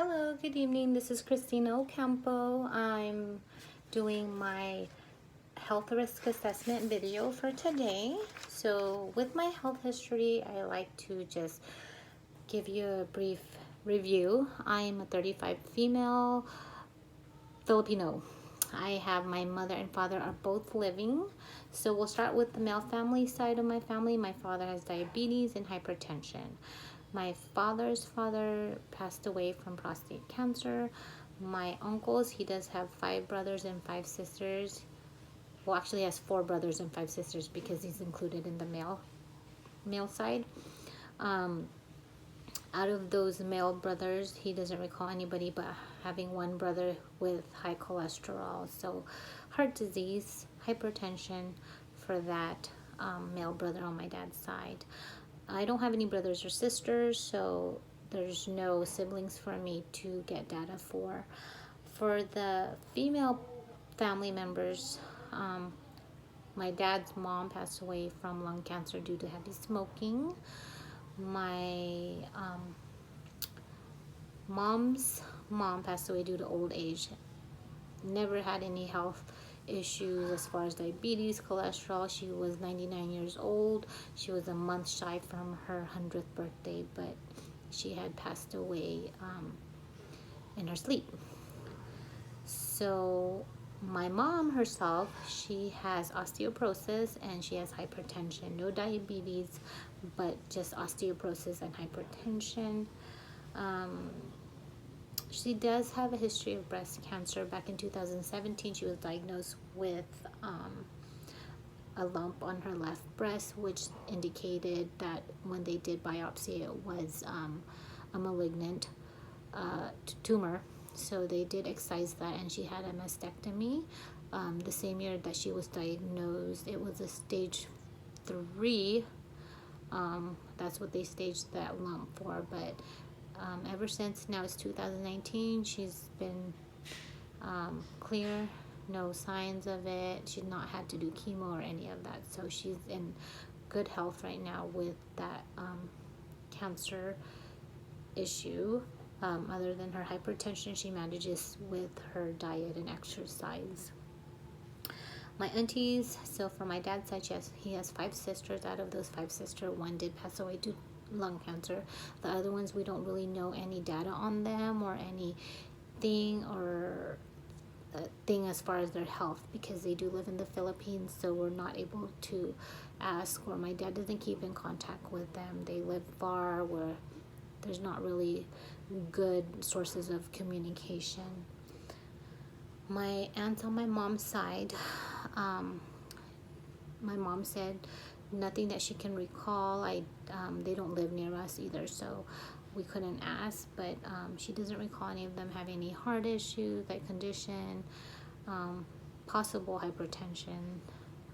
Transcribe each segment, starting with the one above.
Hello, good evening. This is Christina Ocampo. I'm doing my health risk assessment video for today. So, with my health history, I like to just give you a brief review. I am a 35 female Filipino. I have my mother and father are both living. So we'll start with the male family side of my family. My father has diabetes and hypertension. My father's father passed away from prostate cancer. My uncles, he does have 5 brothers and 5 sisters. Well, actually, he has 4 brothers and 5 sisters because he's included in the male side. Um, Out of those male brothers, he doesn't recall anybody but having one brother with high cholesterol. So, heart disease, hypertension for that male brother on my dad's side. I don't have any brothers or sisters, so there's no siblings for me to get data for. For the female family members, my dad's mom passed away from lung cancer due to heavy smoking. My mom's mom passed away due to old age. Never had any health issues as far as diabetes, cholesterol. She was 99 years old. She was a month shy from her 100th birthday, but she had passed away in her sleep. So my mom herself, she has osteoporosis and she has hypertension. No diabetes, but just osteoporosis and hypertension. She does have a history of breast cancer. Back in 2017, she was diagnosed with a lump on her left breast, which indicated that when they did biopsy, it was a malignant tumor. So they did excise that, and she had a mastectomy. The same year that she was diagnosed, it was a stage 3. That's what they staged that lump for, but ever since now it's 2019, she's been clear, no signs of it. She's not had to do chemo or any of that, so she's in good health right now with that cancer issue. Other than her hypertension, she manages with her diet and exercise. My aunties, so for my dad's side, he has 5 sisters. Out of those 5 sisters, one did pass away due to lung cancer. The other ones, we don't really know any data on them or anything or thing as far as their health, because they do live in the Philippines, so we're not able to ask, or my dad doesn't keep in contact with them. They live far where there's not really good sources of communication. My aunts on my mom's side, my mom said nothing that she can recall. They don't live near us either, so we couldn't ask, but she doesn't recall any of them having any heart issues, like condition, possible hypertension,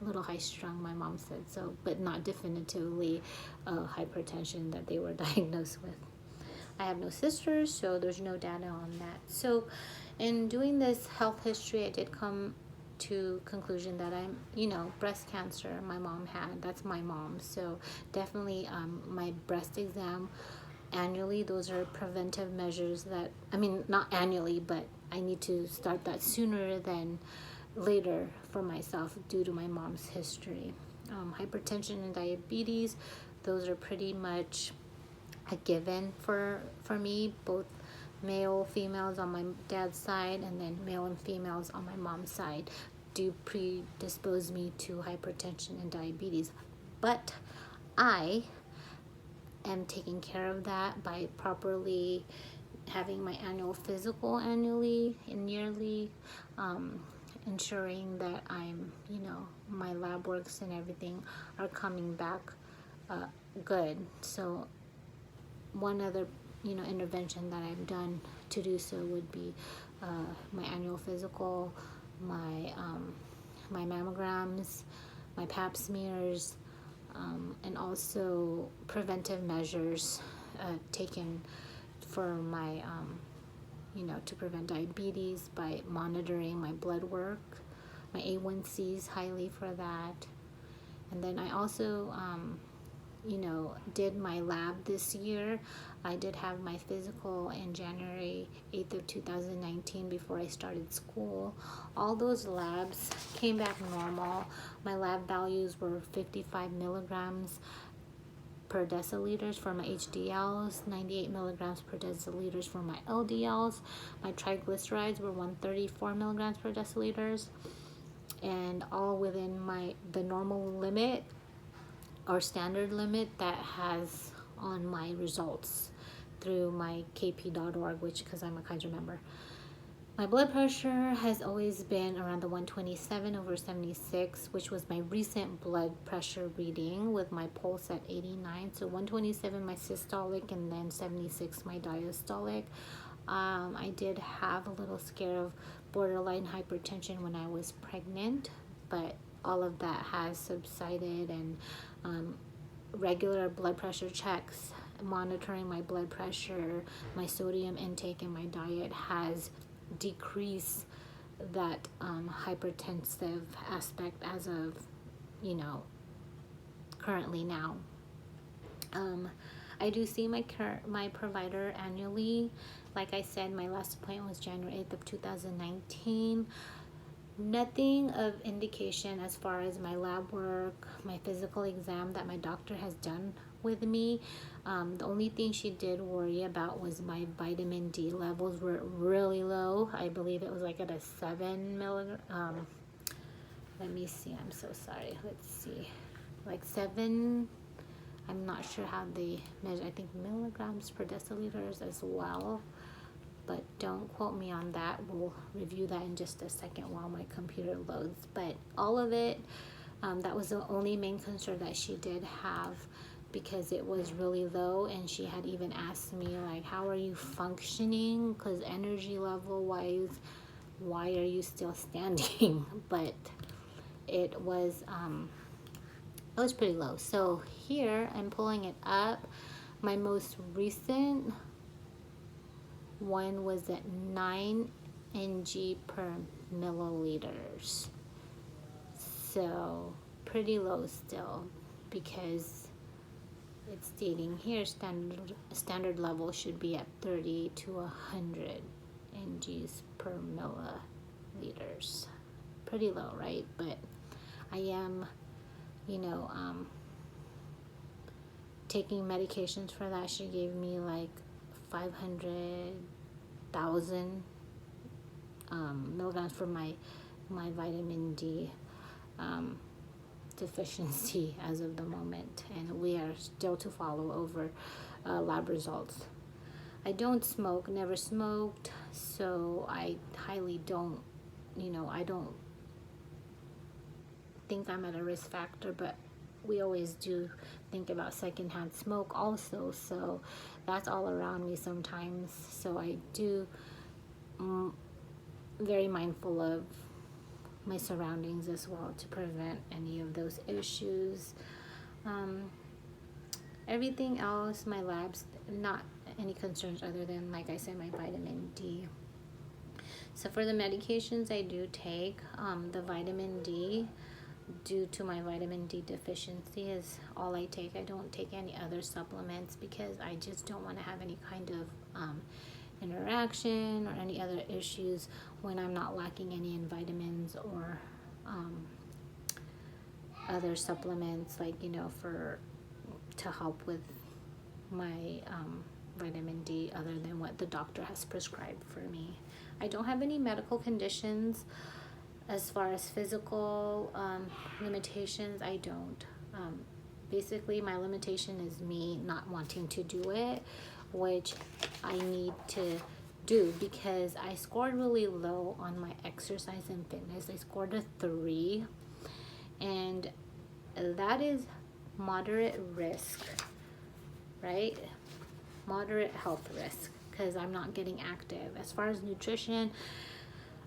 a little high strung, my mom said, so, but not definitively hypertension that they were diagnosed with. I have no sisters, so there's no data on that. So in doing this health history, I did come to conclusion that breast cancer my mom had. That's my mom. So definitely my breast exam annually, those are preventive measures that, not annually, but I need to start that sooner than later for myself due to my mom's history. Hypertension and diabetes, those are pretty much a given for me, both male, females on my dad's side, and then male and females on my mom's side do predispose me to hypertension and diabetes. But I am taking care of that by properly having my annual physical annually and yearly, ensuring that my lab works and everything are coming back good. So one other intervention that I've done to do so would be my annual physical, my mammograms, my pap smears, and also preventive measures taken for my to prevent diabetes by monitoring my blood work. My A1C is highly for that. And then I also did my lab this year. I did have my physical in January 8th of 2019 before I started school. All those labs came back normal. My lab values were 55 milligrams per deciliters for my HDLs, 98 milligrams per deciliters for my LDLs. My triglycerides were 134 milligrams per deciliters, and all within the normal limit or standard limit that has on my results through my kp.org, which, because I'm a Kaiser member. My blood pressure has always been around the 127/76, which was my recent blood pressure reading with my pulse at 89. So 127 my systolic, and then 76 my diastolic. I did have a little scare of borderline hypertension when I was pregnant, but all of that has subsided, and regular blood pressure checks, monitoring my blood pressure, my sodium intake, and my diet has decrease that hypertensive aspect as of currently now. I do see my provider annually. Like I said, my last appointment was January 8th of 2019. Nothing of indication as far as my lab work, my physical exam that my doctor has done with me. The only thing she did worry about was my vitamin D levels were really low. I believe it was like at a 7 milligram. Let me see. I'm so sorry. Let's see. Like 7. I'm not sure how they measure. I think milligrams per deciliters as well. But don't quote me on that. We'll review that in just a second while my computer loads. But all of it, that was the only main concern that she did have, because it was really low. And she had even asked me, like, how are you functioning? Because energy level wise, why are you still standing? But it was pretty low. So here I'm pulling it up. My most recent one was at 9 ng per milliliters. So pretty low still, because it's stating here standard level should be at 30 to 100 ngs per milliliters. Pretty low, right? But I am, taking medications for that. She gave me like 500,000 milligrams for my vitamin D deficiency as of the moment, and we are still to follow over lab results. I don't smoke, never smoked, so I highly don't, I don't think I'm at a risk factor, but we always do think about secondhand smoke also, so that's all around me sometimes. So I do very mindful of my surroundings as well to prevent any of those issues. Everything else, my labs, not any concerns other than, like I said, my vitamin D. So for the medications I do take, the vitamin D, due to my vitamin D deficiency, is all I take. I don't take any other supplements because I just don't want to have any kind of interaction or any other issues when I'm not lacking any in vitamins or other supplements, like to help with my vitamin D other than what the doctor has prescribed for me. I don't have any medical conditions. As far as physical limitations, I don't. Basically, my limitation is me not wanting to do it, which I need to do because I scored really low on my exercise and fitness. I scored a 3, and that is moderate risk, right? Moderate health risk, because I'm not getting active. As far as nutrition,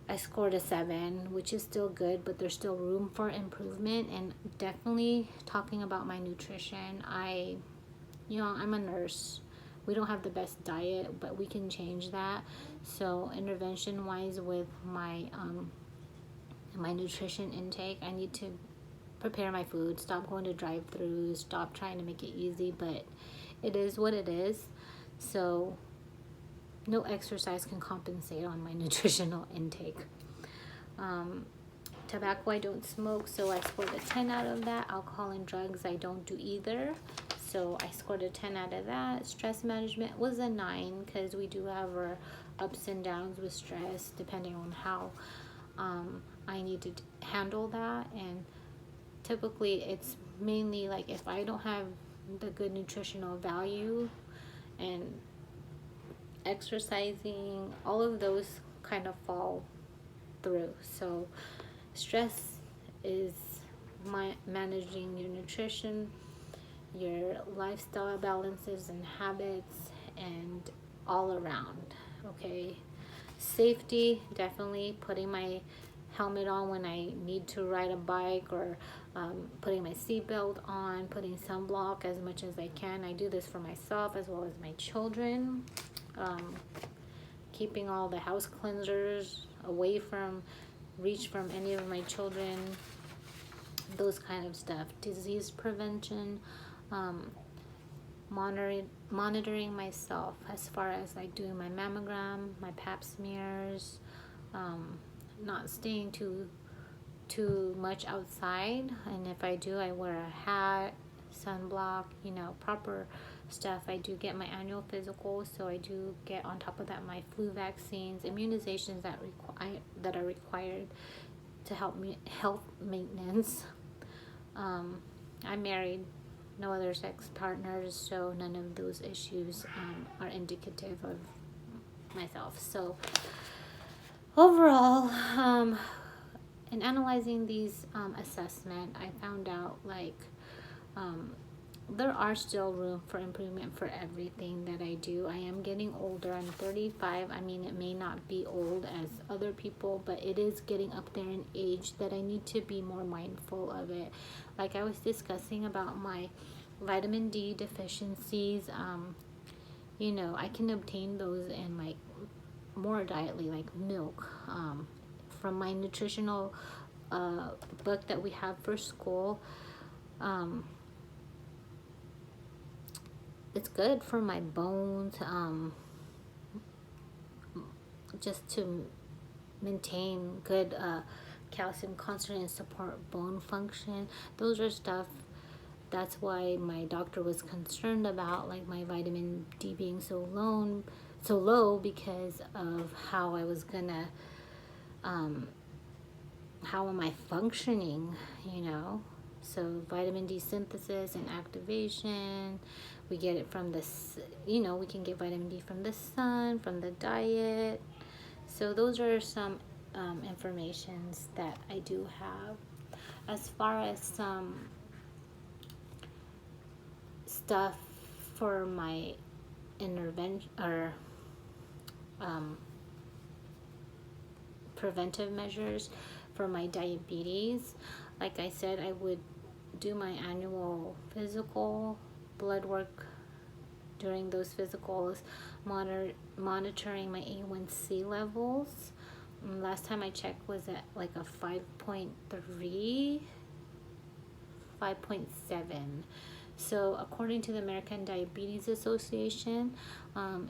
I scored a 7, which is still good, but there's still room for improvement. And definitely talking about my nutrition, I'm a nurse. We don't have the best diet, but we can change that. So intervention wise with my my nutrition intake, I need to prepare my food, stop going to drive-thrus, stop trying to make it easy, but it is what it is. So no exercise can compensate on my nutritional intake. Tobacco, I don't smoke, so I scored a 10 out of that. Alcohol and drugs, I don't do either, so I scored a 10 out of that. Stress management was a 9 because we do have our ups and downs with stress depending on how I need to handle that. And typically it's mainly like if I don't have the good nutritional value and exercising, all of those kind of fall through. So stress is managing your nutrition, your lifestyle balances and habits, and all around. Okay, safety, definitely putting my helmet on when I need to ride a bike, or putting my seatbelt on, putting sunblock as much as I can. I do this for myself as well as my children. Keeping all the house cleansers away from reach from any of my children, those kind of stuff. Disease prevention, monitoring myself as far as like doing my mammogram, my pap smears, not staying too much outside, and if I do, I wear a hat, sunblock, proper stuff. I do get my annual physical, so I do get on top of that my flu vaccines, immunizations that are required to help me health maintenance. I'm married, no other sex partners, so none of those issues are indicative of myself. So overall, in analyzing these assessment, I found out there are still room for improvement for everything that I do. I am getting older. I'm 35. I mean, it may not be old as other people, but it is getting up there in age that I need to be more mindful of it. Like I was discussing about my vitamin D deficiencies, I can obtain those in like more dietly, like milk, from my nutritional book that we have for school. It's good for my bones, just to maintain good calcium content and support bone function. Those are stuff, that's why my doctor was concerned about like my vitamin D being so low because of how I was gonna how am I functioning, so vitamin D synthesis and activation, we get it from we can get vitamin D from the sun, from the diet. So those are some informations that I do have. As far as some stuff for my intervention or preventive measures for my diabetes, like I said, I would do my annual physical, blood work during those physicals, monitoring my A1C levels. Last time I checked was at like a 5.3, 5.7. So according to the American Diabetes Association,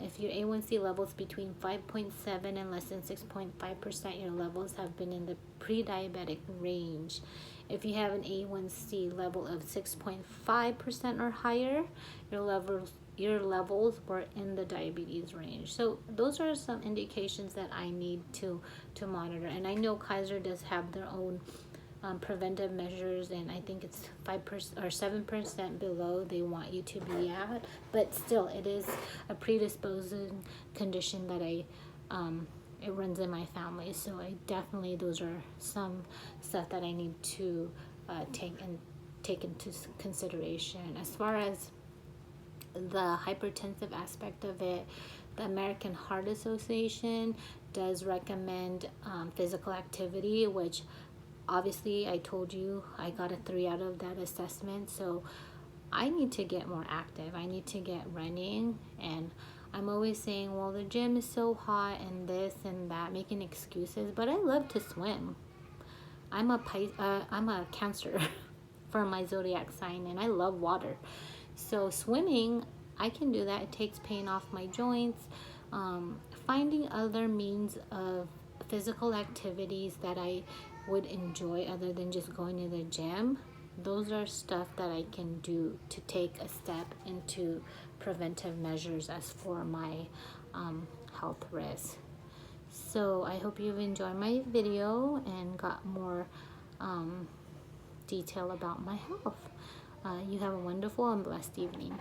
if your A1C levels between 5.7 and less than 6.5%, your levels have been in the pre-diabetic range. If you have an A1C level of 6.5% or higher, your levels were in the diabetes range. So those are some indications that I need to monitor. And I know Kaiser does have their own preventive measures, and I think it's 5% or 7% below they want you to be at, but still it is a predisposing condition that it runs in my family. So I definitely, those are some stuff that I need to take into consideration. As far as the hypertensive aspect of it, the American Heart Association does recommend physical activity, which obviously I told you I got a 3 out of that assessment. So I need to get more active. I need to get running, and I'm always saying, well, the gym is so hot and this and that, making excuses, but I love to swim. I'm a Cancer for my zodiac sign, and I love water. So swimming, I can do that. It takes pain off my joints. Finding other means of physical activities that I would enjoy other than just going to the gym, those are stuff that I can do to take a step into preventive measures as for my health risks. So I hope you've enjoyed my video and got more detail about my health. You have a wonderful and blessed evening.